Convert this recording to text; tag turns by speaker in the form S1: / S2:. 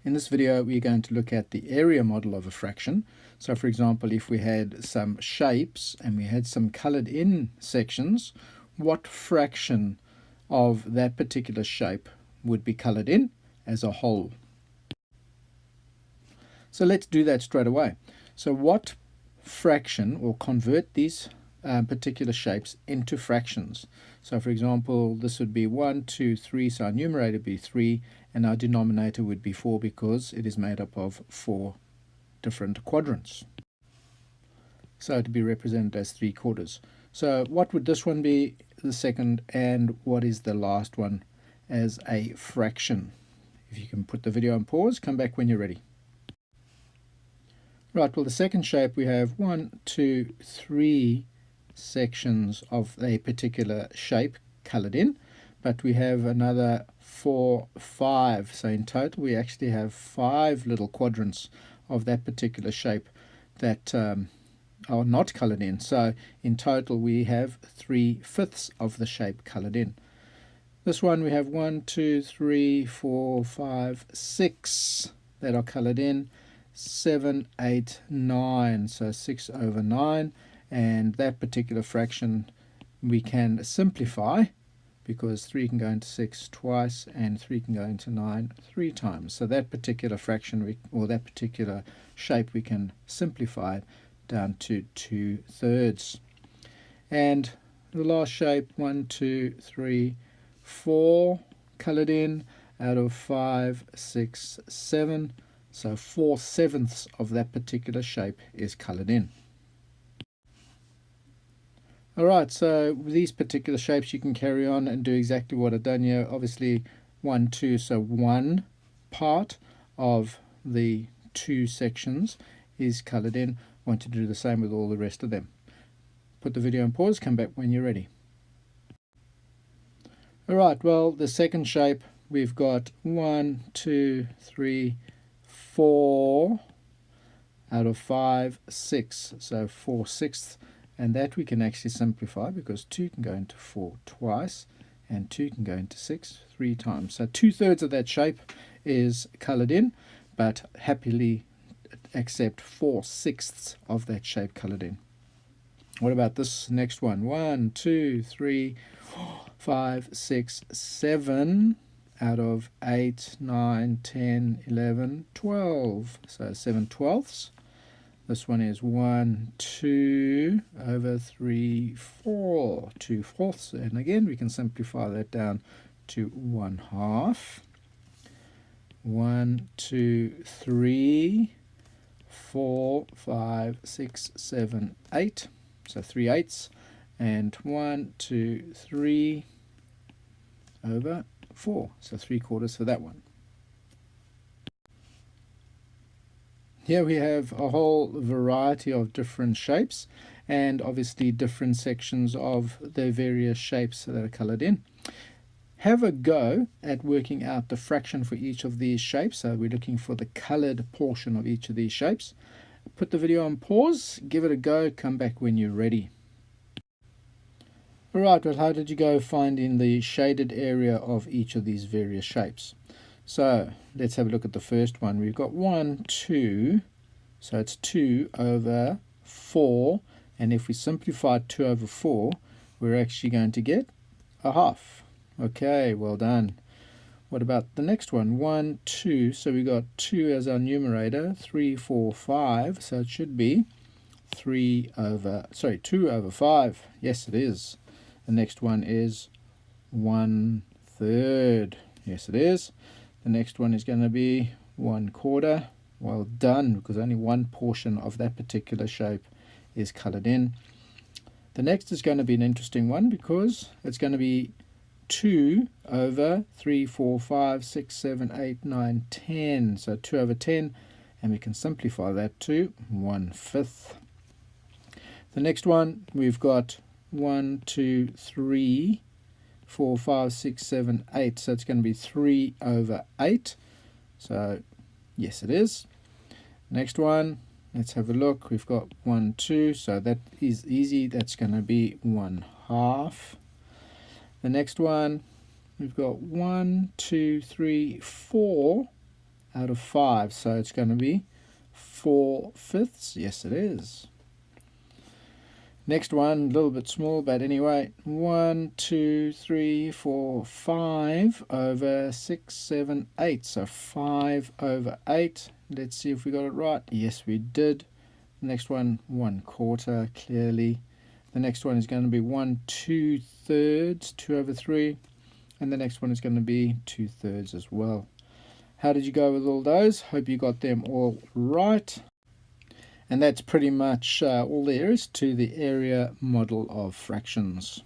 S1: In this video, we're going to look at the area model of a fraction. So for example, if we had some shapes and we had some colored in sections, what fraction of that particular shape would be colored in as a whole? So let's do that straight away. So what fraction, or convert these particular shapes into fractions? So for example, this would be 1, 2, 3, so our numerator would be 3, and our denominator would be 4 because it is made up of 4 different quadrants. So it would be represented as 3/4. So what would this one be, the second, and what is the last one as a fraction? If you can put the video on pause, come back when you're ready. Right, well, the second shape, we have 1, 2, 3 sections of a particular shape colored in, but we have another 4, 5. So in total, we actually have 5 little quadrants of that particular shape that are not colored in. So in total, we have 3/5 of the shape colored in. This one, we have 1, 2, 3, 4, 5, 6 that are colored in. 7, 8, 9, so 6/9, and that particular fraction we can simplify because 3 can go into 6 twice and 3 can go into 9 3 times. So that particular fraction, or that particular shape, we can simplify it down to 2/3. And the last shape, 1, 2, 3, 4 colored in out of 5, 6, 7. So 4/7 of that particular shape is colored in. Alright, so with these particular shapes you can carry on and do exactly what I've done here. Obviously 1, 2, so one part of the 2 sections is colored in. I want you to do the same with all the rest of them. Put the video on pause, come back when you're ready. Alright, well, the second shape, we've got 1, 2, 3, 4 out of 5, 6, so 4/6, and that we can actually simplify because 2 can go into 4 twice and 2 can go into 6 3 times. So 2/3 of that shape is colored in, but happily accept 4/6 of that shape colored in. What about this next one? 1, 2, 3, 4, 5, 6, 7 out of 8, 9, 10, 11, 12. So 7/12. This one is 1, 2 over 3, 4, 2/4. And again, we can simplify that down to 1/2. 1, 2, 3, 4, 5, 6, 7, 8. So 3/8. And 1, 2, 3 over 4, so 3/4 for that one. Here we have a whole variety of different shapes and obviously different sections of the various shapes that are colored in. Have a go at working out the fraction for each of these shapes. So we're looking for the colored portion of each of these shapes. Put the video on pause, give it a go, come back when you're ready. Alright, well, how did you go finding the shaded area of each of these various shapes? So let's have a look at the first one. We've got 1, 2, so it's 2/4, and if we simplify 2/4, we're actually going to get 1/2. Okay, well done. What about the next one? 1, 2, so we got 2 as our numerator, 3, 4, 5, so it should be 2/5. Yes, it is. The next one is 1/3. Yes, it is. The next one is going to be 1/4. Well done, because only one portion of that particular shape is colored in. The next is going to be an interesting one because it's going to be 2/3, 4, 5, 6, 7, 8, 9, 10. So 2/10, and we can simplify that to 1/5. The next one, we've got 1, 2, 3, 4, 5, 6, 7, 8. So it's going to be 3/8. So yes, it is. Next one, let's have a look. We've got 1, 2. So that is easy. That's going to be 1/2. The next one, we've got 1, 2, 3, 4 out of 5. So it's going to be 4/5. Yes, it is. Next one, a little bit small, but anyway, 1, 2, 3, 4, 5 over 6, 7, 8. So 5 over 8. Let's see if we got it right. Yes, we did. The next one, 1/4, clearly. The next one is going to be 1 2/3, 2 over 3. And the next one is going to be 2/3 as well. How did you go with all those? Hope you got them all right. And that's pretty much all there is to the area model of fractions.